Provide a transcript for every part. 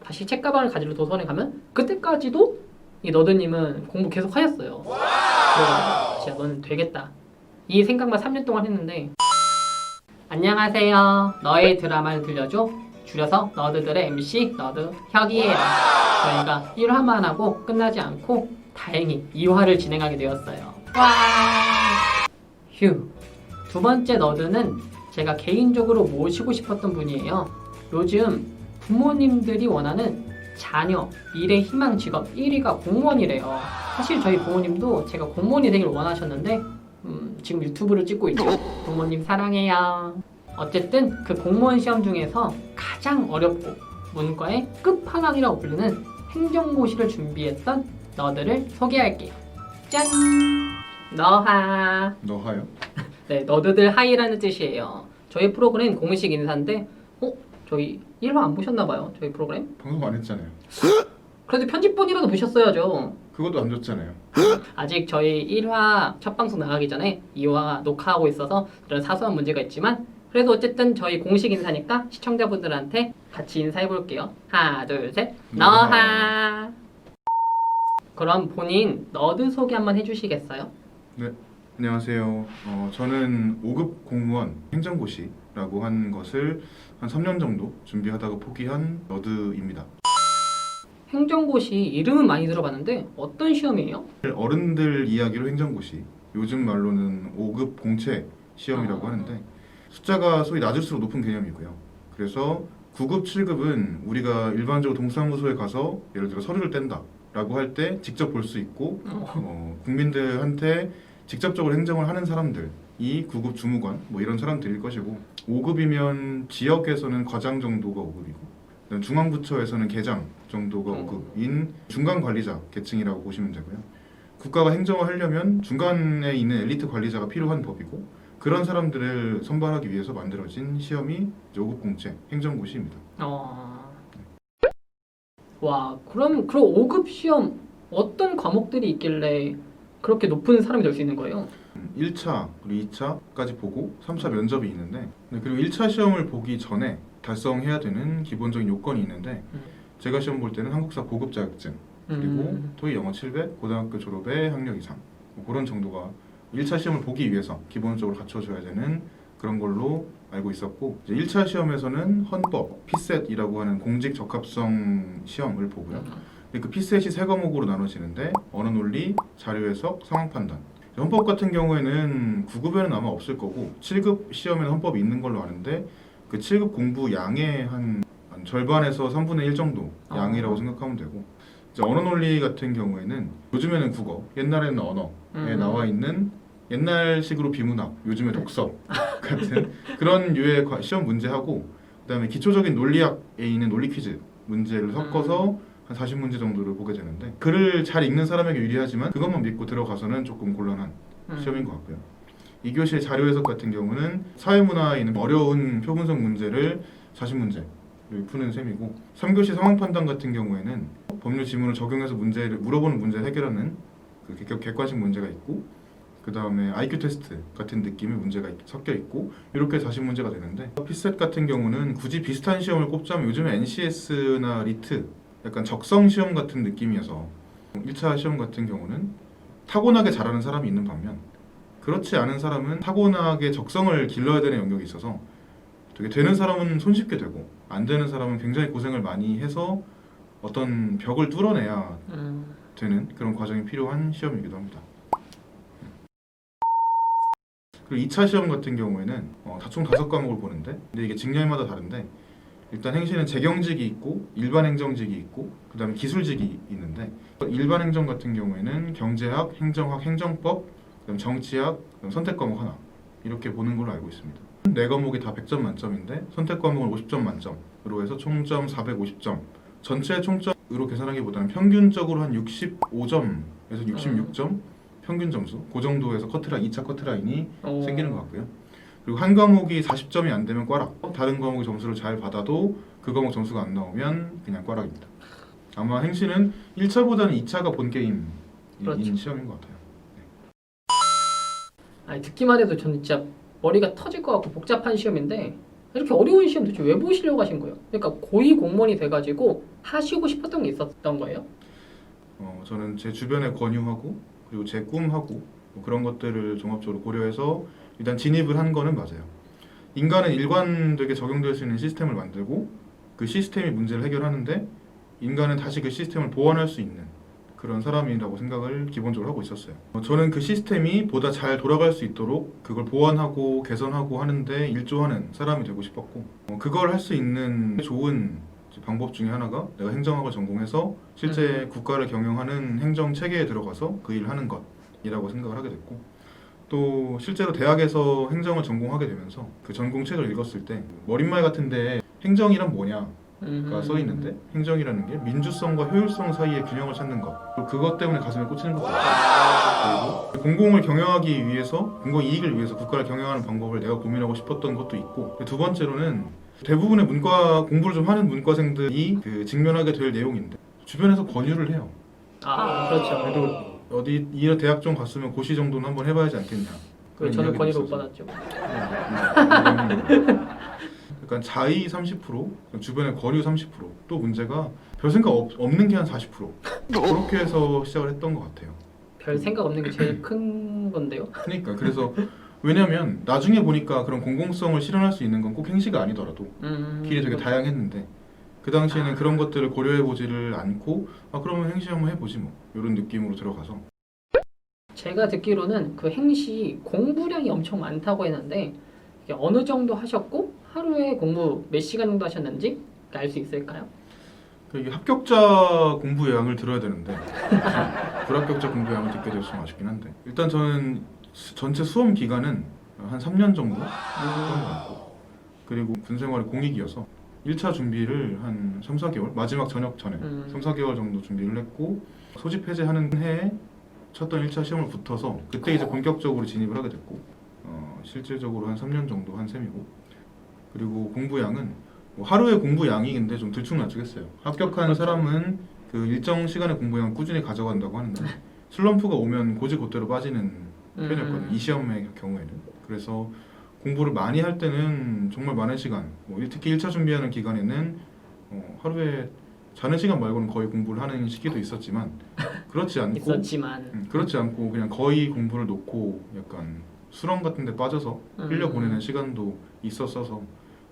다시 책가방을 가지러 도서관에 가면 그때까지도 이 너드님은 공부 계속 하셨어요. 그래서 진짜 너는 되겠다. 이 생각만 3년 동안 했는데. 안녕하세요. 너의 드라마를 들려줘. 줄여서 너드들의 MC 너드 혁이에요. 저희가 1화만 하고 끝나지 않고 다행히 2화를 진행하게 되었어요. 와! 휴. 두 번째 너드는 제가 개인적으로 모시고 싶었던 분이에요. 요즘 부모님들이 원하는 자녀, 미래 희망 직업 1위가 공무원이래요. 사실 저희 부모님도 제가 공무원이 되길 원하셨는데 지금 유튜브를 찍고 있죠. 부모님 사랑해요. 어쨌든 그 공무원 시험 중에서 가장 어렵고 문과의 끝판왕이라고 불리는 행정고시를 준비했던 너드를 소개할게요. 짠! 너하. 너하요? 네, 너드들 하이라는 뜻이에요. 저희 프로그램 공식 인사인데 저희 1화 안 보셨나봐요. 저희 프로그램? 방송 안 했잖아요. 그래도 편집본이라도 보셨어야죠. 그것도 안 줬잖아요. 아직 저희 1화 첫 방송 나가기 전에 2화 녹화하고 있어서 그런 사소한 문제가 있지만 그래도 어쨌든 저희 공식 인사니까 시청자분들한테 같이 인사해볼게요. 하나, 둘, 셋. 너하. 그럼 본인 너드 소개 한번 해주시겠어요? 네, 안녕하세요. 저는 5급 공무원 행정고시라고 한 것을 한 3년 정도 준비하다가 포기한 너드입니다. 행정고시 이름은 많이 들어봤는데 어떤 시험이에요? 어른들 이야기로 행정고시, 요즘 말로는 5급 공채 시험이라고 하는데 숫자가 소위 낮을수록 높은 개념이고요. 그래서 9급, 7급은 우리가 일반적으로 동사무소에 가서 예를 들어 서류를 뗀다 라고 할 때 직접 볼 수 있고 국민들한테 직접적으로 행정을 하는 사람들이 9급 주무관 뭐 이런 사람들일 것이고 5급이면 지역에서는 과장 정도가 5급이고 중앙부처에서는 계장 정도가 5급인 중간관리자 계층이라고 보시면 되고요. 국가가 행정을 하려면 중간에 있는 엘리트 관리자가 필요한 법이고 그런 사람들을 선발하기 위해서 만들어진 시험이 5급 공채 행정고시입니다. 와, 그럼 5급 시험 어떤 과목들이 있길래 그렇게 높은 사람이 될 수 있는 거예요? 1차 그리고 2차까지 보고 3차 면접이 있는데 그리고 1차 시험을 보기 전에 달성해야 되는 기본적인 요건이 있는데 제가 시험 볼 때는 한국사 고급 자격증 그리고 토익 영어 700, 고등학교 졸업에 학력 이상 뭐 그런 정도가 1차 시험을 보기 위해서 기본적으로 갖춰줘야 되는 그런 걸로 알고 있었고 이제 1차 시험에서는 헌법, 피셋이라고 하는 공직 적합성 시험을 보고요. 그 피셋이 3과목으로 나눠지는데 언어 논리, 자료 해석, 상황 판단. 헌법 같은 경우에는 9급에는 아마 없을 거고 7급 시험에는 헌법이 있는 걸로 아는데 그 7급 공부 양의 한 절반에서 3분의 1 정도 양이라고 생각하면 되고 이제 언어 논리 같은 경우에는 요즘에는 국어, 옛날에는 언어에 나와 있는 옛날식으로 비문학, 요즘에 독서 같은 그런 류의 시험 문제하고 그다음에 기초적인 논리학에 있는 논리 퀴즈 문제를 섞어서 한 40문제 정도를 보게 되는데 글을 잘 읽는 사람에게 유리하지만 그것만 믿고 들어가서는 조금 곤란한 시험인 것 같고요. 2교시의 자료 해석 같은 경우는 사회문화에 있는 어려운 표분석 문제를 40문제를 푸는 셈이고 3교시 상황 판단 같은 경우에는 법률 지문을 적용해서 문제를 물어보는 문제를 해결하는 그 객관식 문제가 있고 그 다음에 IQ 테스트 같은 느낌의 문제가 섞여 있고 이렇게 40문제가 되는데 피셋 같은 경우는 굳이 비슷한 시험을 꼽자면 요즘에 NCS나 리트 약간 적성 시험 같은 느낌이어서 1차 시험 같은 경우는 타고나게 잘하는 사람이 있는 반면 그렇지 않은 사람은 타고나게 적성을 길러야 되는 영역이 있어서 되게 되는 사람은 손쉽게 되고 안 되는 사람은 굉장히 고생을 많이 해서 어떤 벽을 뚫어내야 되는 그런 과정이 필요한 시험이기도 합니다. 그리고 2차 시험 같은 경우에는 총 5과목을 보는데 근데 이게 직렬마다 다른데 일단 행시는 재경직이 있고 일반 행정직이 있고 그 다음에 기술직이 있는데 일반 행정 같은 경우에는 경제학, 행정학, 행정법, 그다음 정치학, 그다음 선택 과목 하나 이렇게 보는 걸로 알고 있습니다. 4과목이 다 100점 만점인데 선택 과목은 50점 만점으로 해서 총점 450점 전체 총점으로 계산하기보다는 평균적으로 한 65점에서 66점 평균 점수 그 정도에서 커트라인 2차 커트라인이 생기는 것 같고요. 그리고 한 과목이 40점이 안 되면 꽈락 다른 과목의 점수를 잘 받아도 그 과목 점수가 안 나오면 그냥 꽈락입니다. 아마 행시는 1차보다는 2차가 본 게임인 시험인 것 같아요. 아니, 듣기만 해도 저는 진짜 머리가 터질 것 같고 복잡한 시험인데 이렇게 어려운 시험 도대체 왜 보시려고 하신 거예요? 그러니까 고위 공무원이 돼가지고 하시고 싶었던 게 있었던 거예요? 저는 제 주변에 권유하고 그리고 제 꿈하고 뭐 그런 것들을 종합적으로 고려해서 일단 진입을 한 거는 맞아요. 인간은 일관되게 적용될 수 있는 시스템을 만들고 그 시스템이 문제를 해결하는데 인간은 다시 그 시스템을 보완할 수 있는 그런 사람이라고 생각을 기본적으로 하고 있었어요. 저는 그 시스템이 보다 잘 돌아갈 수 있도록 그걸 보완하고 개선하고 하는데 일조하는 사람이 되고 싶었고 그걸 할 수 있는 좋은 방법 중에 하나가 내가 행정학을 전공해서 실제 국가를 경영하는 행정 체계에 들어가서 그 일을 하는 것이라고 생각을 하게 됐고 또 실제로 대학에서 행정을 전공하게 되면서 그 전공책을 읽었을 때 머릿말 같은데 행정이란 뭐냐 가 써 있는데 행정이라는 게 민주성과 효율성 사이의 균형을 찾는 것 그것 때문에 가슴에 꽂히는 것 같아요. 그리고 공공을 경영하기 위해서 공공 이익을 위해서 국가를 경영하는 방법을 내가 고민하고 싶었던 것도 있고 두 번째로는 대부분의 문과 공부를 좀 하는 문과생들이 그 직면하게 될 내용인데 주변에서 권유를 해요. 그렇죠. 그래도 어디 이 대학 좀 갔으면 고시 정도는 한번 해봐야지 않겠냐. 그 저는 이야기도 권유를 못 있어서. 받았죠. 약간 자의 30%, 주변에 권유 30%, 또 문제가 별 생각 없는 게 한 40%. 그렇게 해서 시작을 했던 것 같아요. 별 생각 없는 게 제일 큰 건데요. 그러니까 그래서 왜냐면 나중에 보니까 그런 공공성을 실현할 수 있는 건 꼭 행시가 아니더라도 길이 되게 다양했는데 그 당시에는 그런 것들을 고려해보지를 않고 그러면 행시 한번 해보지 뭐 이런 느낌으로 들어가서 제가 듣기로는 그 행시 공부량이 엄청 많다고 했는데 이게 어느 정도 하셨고 하루에 공부 몇 시간 정도 하셨는지 알 수 있을까요? 이게 합격자 공부량을 들어야 되는데 불합격자 공부량을 듣게 돼서 좀 아쉽긴 한데 일단 저는 전체 수험 기간은 한 3년 정도 했던 것 같고 그리고 군생활이 공익이어서 1차 준비를 한 3, 4개월 마지막 전역 전에 3, 4개월 정도 준비를 했고 소집 해제하는 해에 쳤던 1차 시험을 붙어서 그때 이제 본격적으로 진입을 하게 됐고 실질적으로 한 3년 정도 한 셈이고 그리고 공부량은 뭐 하루의 공부량이 근데 좀 들쭉날쭉했어요. 합격한 사람은 그 일정 시간의 공부량 꾸준히 가져간다고 하는데 슬럼프가 오면 고지고대로 빠지는 편이었거든요. 이 시험의 경우에는. 그래서 공부를 많이 할 때는 정말 많은 시간, 특히 1차 준비하는 기간에는 하루에 자는 시간 말고는 거의 공부를 하는 시기도 있었지만 그렇지 않고 그냥 거의 공부를 놓고 약간 수렁 같은 데 빠져서 흘려보내는 시간도 있었어서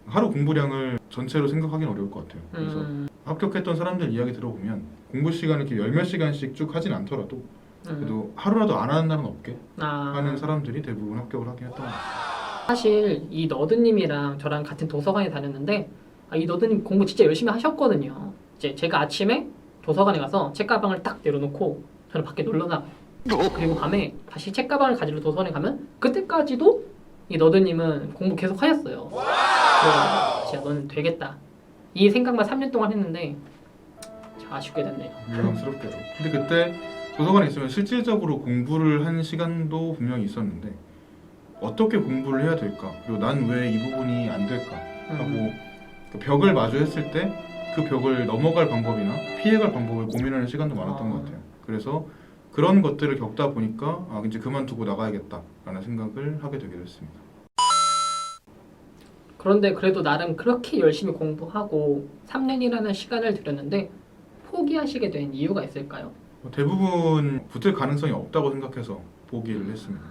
하루 공부량을 전체로 생각하기는 어려울 것 같아요. 그래서 합격했던 사람들 이야기 들어보면 공부 시간을 이렇게 열 몇 시간씩 쭉 하진 않더라도 그래도 하루라도 안 하는 날은 없게 하는 사람들이 대부분 합격을 하긴 했던 것 같아요. 사실 이 너드님이랑 저랑 같은 도서관에 다녔는데 이 너드님 공부 진짜 열심히 하셨거든요. 이제 제가 아침에 도서관에 가서 책가방을 딱 내려놓고 저는 밖에 놀러 나가요. 그리고 밤에 다시 책가방을 가지러 도서관에 가면 그때까지도 이 너드님은 공부 계속 하셨어요. 진짜 너는 되겠다 이 생각만 3년 동안 했는데 아쉽게 됐네요. 유감스럽게도. 근데 그때 도서관에 있으면 실질적으로 공부를 한 시간도 분명히 있었는데 어떻게 공부를 해야 될까? 그리고 난 왜 이 부분이 안 될까? 하고 그 벽을 마주했을 때 그 벽을 넘어갈 방법이나 피해갈 방법을 고민하는 시간도 많았던 것 같아요. 그래서 그런 것들을 겪다 보니까 이제 그만두고 나가야겠다라는 생각을 하게 되게 됐습니다. 그런데 그래도 나름 그렇게 열심히 공부하고 3년이라는 시간을 들였는데 포기하시게 된 이유가 있을까요? 대부분 붙을 가능성이 없다고 생각해서 포기를 했습니다.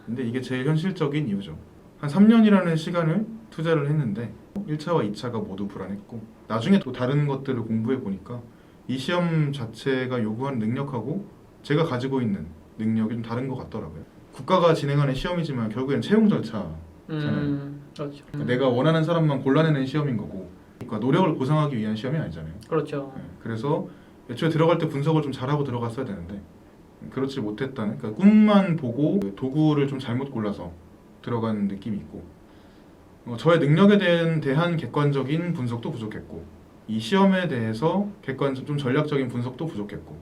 근데 이게 제일 현실적인 이유죠. 한 3년이라는 시간을 투자를 했는데 1차와 2차가 모두 불안했고 나중에 또 다른 것들을 공부해 보니까 이 시험 자체가 요구하는 능력하고 제가 가지고 있는 능력이 좀 다른 것 같더라고요. 국가가 진행하는 시험이지만 결국엔 채용 절차잖아요. 그렇죠. 내가 원하는 사람만 골라내는 시험인 거고 그러니까 노력을 보상하기 위한 시험이 아니잖아요. 그렇죠. 그래서 애초에 들어갈 때 분석을 좀 잘하고 들어갔어야 되는데 그렇지 못했다는 그러니까 꿈만 보고 도구를 좀 잘못 골라서 들어간 느낌이 있고 저의 능력에 대한 객관적인 분석도 부족했고 이 시험에 대해서 좀 전략적인 분석도 부족했고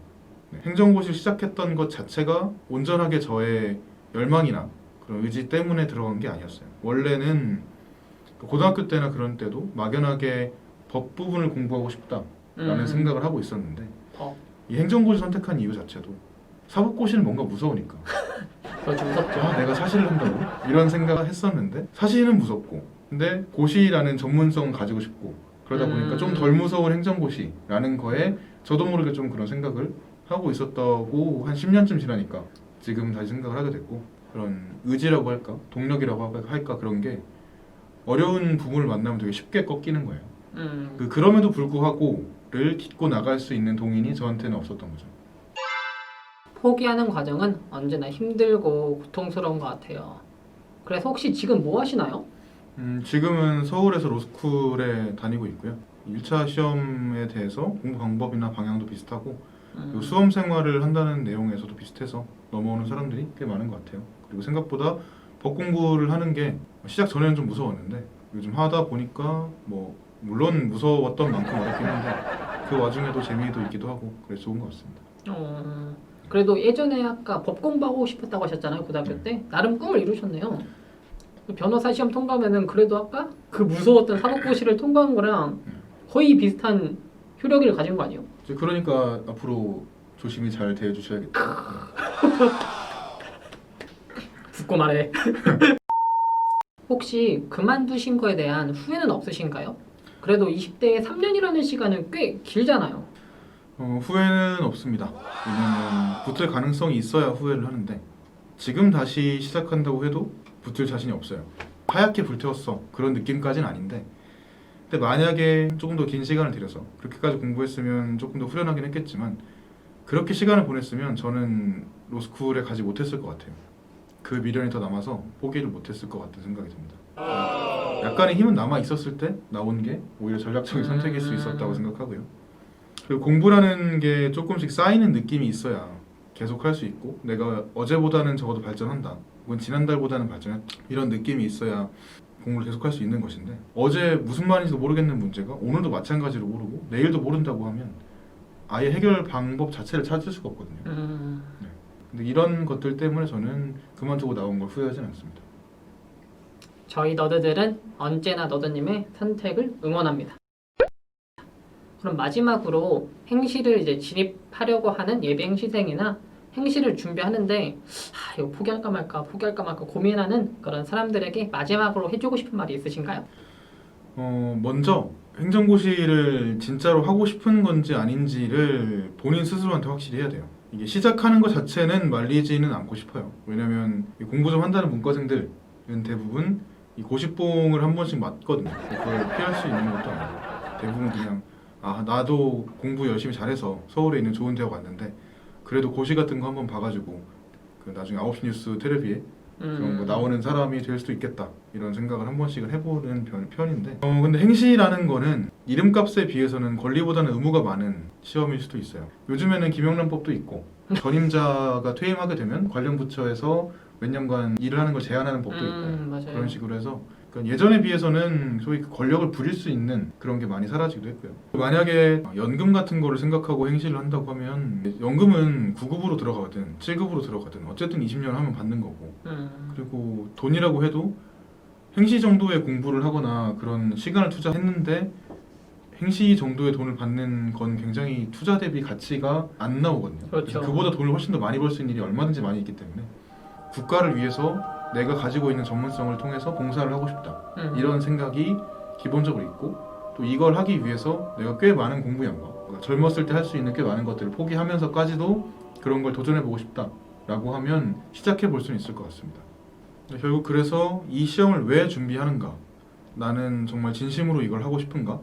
행정고시를 시작했던 것 자체가 온전하게 저의 열망이나 그런 의지 때문에 들어간 게 아니었어요. 원래는 고등학교 때나 그런 때도 막연하게 법 부분을 공부하고 싶다라는 생각을 하고 있었는데 이 행정고시 선택한 이유 자체도 사법고시는 뭔가 무서우니까 그렇죠. 무섭죠. 내가 사시를 한다고? 이런 생각을 했었는데 사시는 무섭고 근데 고시라는 전문성을 가지고 싶고 그러다 보니까 좀 덜 무서운 행정고시라는 거에 저도 모르게 좀 그런 생각을 하고 있었다고 한 10년쯤 지나니까 지금 다시 생각을 하게 됐고, 그런 의지라고 할까, 동력이라고 할까, 그런 게 어려운 부분을 만나면 되게 쉽게 꺾이는 거예요. 그럼에도 불구하고를 딛고 나갈 수 있는 동인이 저한테는 없었던 거죠. 포기하는 과정은 언제나 힘들고 고통스러운 것 같아요. 그래서 혹시 지금 뭐 하시나요? 지금은 서울에서 로스쿨에 다니고 있고요. 1차 시험에 대해서 공부 방법이나 방향도 비슷하고, 그리고 수험 생활을 한다는 내용에서도 비슷해서 넘어오는 사람들이 꽤 많은 것 같아요. 그리고 생각보다 법 공부를 하는 게 시작 전에는 좀 무서웠는데 요즘 하다 보니까 뭐 물론 무서웠던 만큼 어렵긴 한데 그 와중에도 재미도 있기도 하고 그래서 좋은 것 같습니다. 그래도 예전에 아까 법 공부하고 싶었다고 하셨잖아요. 고등학교 때. 나름 꿈을 이루셨네요. 변호사 시험 통과하면은 그래도 아까 그 무서웠던 사법고시를 통과한 거랑 거의 비슷한 효력을 가진 거 아니에요? 이제 그러니까 앞으로 조심히 잘 대해주셔야겠다. 듣고 말해. 혹시 그만두신 거에 대한 후회는 없으신가요? 그래도 20대에 3년이라는 시간은 꽤 길잖아요. 후회는 없습니다. 왜냐면 붙을 가능성이 있어야 후회를 하는데 지금 다시 시작한다고 해도 붙을 자신이 없어요. 하얗게 불태웠어 그런 느낌까지는 아닌데, 근데 만약에 조금 더 긴 시간을 들여서 그렇게까지 공부했으면 조금 더 후련하긴 했겠지만 그렇게 시간을 보냈으면 저는 로스쿨에 가지 못했을 것 같아요. 그 미련이 더 남아서 포기를 못했을 것 같은 생각이 듭니다. 약간의 힘은 남아 있었을 때 나온 게 오히려 전략적인 선택일 수 있었다고 생각하고요. 그리고 공부라는 게 조금씩 쌓이는 느낌이 있어야 계속 할 수 있고, 내가 어제보다는 적어도 발전한다, 혹은 지난달보다는 발전했다, 이런 느낌이 있어야 공부를 계속 할 수 있는 것인데, 어제 무슨 말인지도 모르겠는 문제가 오늘도 마찬가지로 모르고 내일도 모른다고 하면 아예 해결 방법 자체를 찾을 수가 없거든요. 네. 근데 이런 것들 때문에 저는 그만두고 나온 걸 후회하진 않습니다. 저희 너드들은 언제나 너드님의 선택을 응원합니다. 그럼 마지막으로 행시를 이제 진입하려고 하는 예비 행시생이나 행시를 준비하는데 이거 포기할까 말까 고민하는 그런 사람들에게 마지막으로 해주고 싶은 말이 있으신가요? 먼저 행정고시를 진짜로 하고 싶은 건지 아닌지를 본인 스스로한테 확실히 해야 돼요. 이게 시작하는 것 자체는 말리지는 않고 싶어요. 왜냐면 공부 좀 한다는 문과생들은 대부분 이 고시뽕을 한 번씩 맞거든요. 그걸 피할 수 있는 것도 아니고 대부분 그냥 나도 공부 열심히 잘해서 서울에 있는 좋은 대학 왔는데 그래도 고시 같은 거 한번 봐가지고 그 나중에 9시 뉴스 텔레비에 그런 거 나오는 사람이 될 수도 있겠다, 이런 생각을 한 번씩은 해보는 편인데, 근데 행시라는 거는 이름값에 비해서는 권리보다는 의무가 많은 시험일 수도 있어요. 요즘에는 김영란법도 있고 전임자가 퇴임하게 되면 관련 부처에서 몇 년간 일을 하는 걸 제한하는 법도 있고 맞아요. 그런 식으로 해서 그러니까 예전에 비해서는 소위 권력을 부릴 수 있는 그런 게 많이 사라지기도 했고요. 만약에 연금 같은 거를 생각하고 행시를 한다고 하면 연금은 9급으로 들어가든 7급으로 들어가든 어쨌든 20년 하면 받는 거고, 그리고 돈이라고 해도 행시 정도의 공부를 하거나 그런 시간을 투자했는데 행시 정도의 돈을 받는 건 굉장히 투자 대비 가치가 안 나오거든요. 그렇죠. 그래서 그보다 돈을 훨씬 더 많이 벌 수 있는 일이 얼마든지 많이 있기 때문에 국가를 위해서 내가 가지고 있는 전문성을 통해서 봉사를 하고 싶다, 이런 생각이 기본적으로 있고, 또 이걸 하기 위해서 내가 꽤 많은 공부량과 젊었을 때 할 수 있는 꽤 많은 것들을 포기하면서까지도 그런 걸 도전해보고 싶다라고 하면 시작해볼 수는 있을 것 같습니다. 결국 그래서 이 시험을 왜 준비하는가, 나는 정말 진심으로 이걸 하고 싶은가,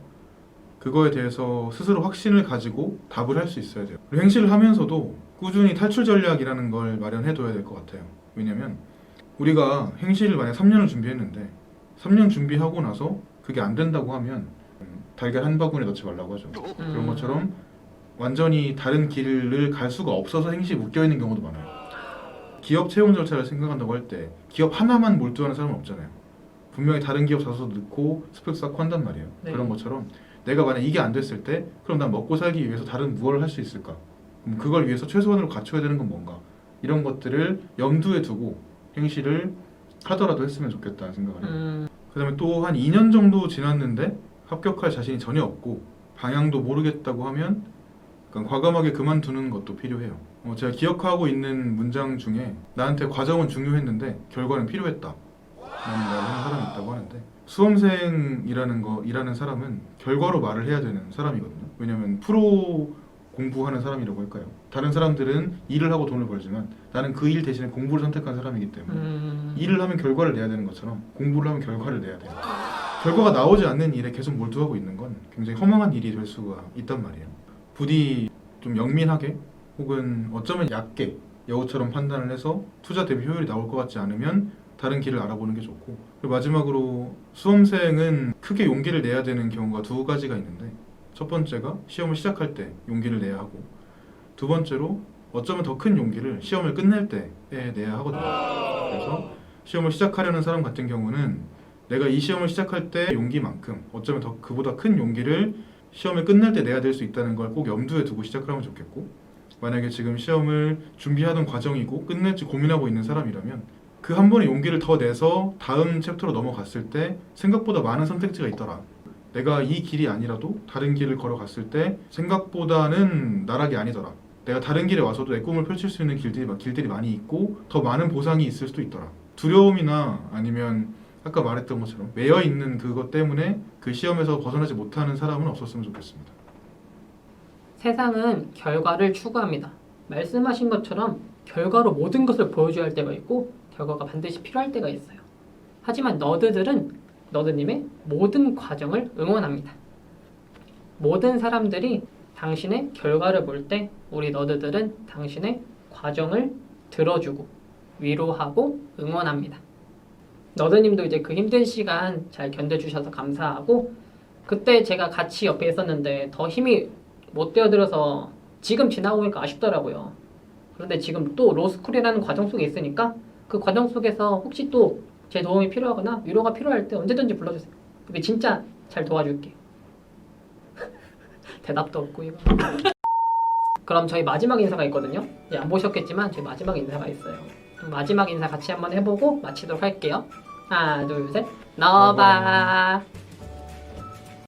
그거에 대해서 스스로 확신을 가지고 답을 할 수 있어야 돼요. 그리고 행시를 하면서도 꾸준히 탈출 전략이라는 걸 마련해둬야 될 것 같아요. 왜냐면 우리가 행시를 만약 3년을 준비했는데 3년 준비하고 나서 그게 안 된다고 하면 달걀 한 바구니에 넣지 말라고 하죠. 그런 것처럼 완전히 다른 길을 갈 수가 없어서 행시에 묶여있는 경우도 많아요. 기업 채용 절차를 생각한다고 할 때 기업 하나만 몰두하는 사람은 없잖아요. 분명히 다른 기업 사서 넣고 스펙 쌓고 한단 말이에요. 네. 그런 것처럼 내가 만약 이게 안 됐을 때 그럼 난 먹고 살기 위해서 다른 무엇을 할 수 있을까? 그걸 위해서 최소한으로 갖춰야 되는 건 뭔가? 이런 것들을 염두에 두고 행시를 하더라도 했으면 좋겠다는 생각을 해요. 그 다음에 또 한 2년 정도 지났는데 합격할 자신이 전혀 없고 방향도 모르겠다고 하면 과감하게 그만두는 것도 필요해요. 제가 기억하고 있는 문장 중에 나한테 과정은 중요했는데 결과는 필요했다, 말을 하는 사람이 있다고 하는데 수험생이라는 사람은 결과로 말을 해야 되는 사람이거든요. 왜냐면 프로 공부하는 사람이라고 할까요? 다른 사람들은 일을 하고 돈을 벌지만 나는 그 일 대신에 공부를 선택한 사람이기 때문에 일을 하면 결과를 내야 되는 것처럼 공부를 하면 결과를 내야 돼요. 결과가 나오지 않는 일에 계속 몰두하고 있는 건 굉장히 허망한 일이 될 수가 있단 말이에요. 부디 좀 영민하게 혹은 어쩌면 얕게 여우처럼 판단을 해서 투자 대비 효율이 나올 것 같지 않으면 다른 길을 알아보는 게 좋고, 그리고 마지막으로 수험생은 크게 용기를 내야 되는 경우가 두 가지가 있는데, 첫 번째가 시험을 시작할 때 용기를 내야 하고, 두 번째로 어쩌면 더 큰 용기를 시험을 끝낼 때에 내야 하거든요. 그래서 시험을 시작하려는 사람 같은 경우는 내가 이 시험을 시작할 때 용기만큼 어쩌면 더 그보다 큰 용기를 시험을 끝낼 때 내야 될 수 있다는 걸 꼭 염두에 두고 시작을 하면 좋겠고, 만약에 지금 시험을 준비하던 과정이고 끝낼지 고민하고 있는 사람이라면 그 한 번의 용기를 더 내서 다음 챕터로 넘어갔을 때 생각보다 많은 선택지가 있더라. 내가 이 길이 아니라도 다른 길을 걸어갔을 때 생각보다는 나락이 아니더라. 내가 다른 길에 와서도 내 꿈을 펼칠 수 있는 길들이 많이 있고 더 많은 보상이 있을 수도 있더라. 두려움이나 아니면 아까 말했던 것처럼 매여 있는 그것 때문에 그 시험에서 벗어나지 못하는 사람은 없었으면 좋겠습니다. 세상은 결과를 추구합니다. 말씀하신 것처럼 결과로 모든 것을 보여줘야 할 때가 있고 결과가 반드시 필요할 때가 있어요. 하지만 너드들은 너드님의 모든 과정을 응원합니다. 모든 사람들이 당신의 결과를 볼 때 우리 너드들은 당신의 과정을 들어주고 위로하고 응원합니다. 너드님도 이제 그 힘든 시간 잘 견뎌주셔서 감사하고, 그때 제가 같이 옆에 있었는데 더 힘이 못 되어들어서 지금 지나고 보니까 아쉽더라고요. 그런데 지금 또 로스쿨이라는 과정 속에 있으니까 그 과정 속에서 혹시 또 제 도움이 필요하거나 위로가 필요할 때 언제든지 불러주세요. 근데 진짜 잘 도와줄게요. 대답도 없고 이거. 그럼 저희 마지막 인사가 있거든요. 이제 안 보셨겠지만 저희 마지막 인사가 있어요. 그럼 마지막 인사 같이 한번 해보고 마치도록 할게요. 하나 둘 셋. 너바.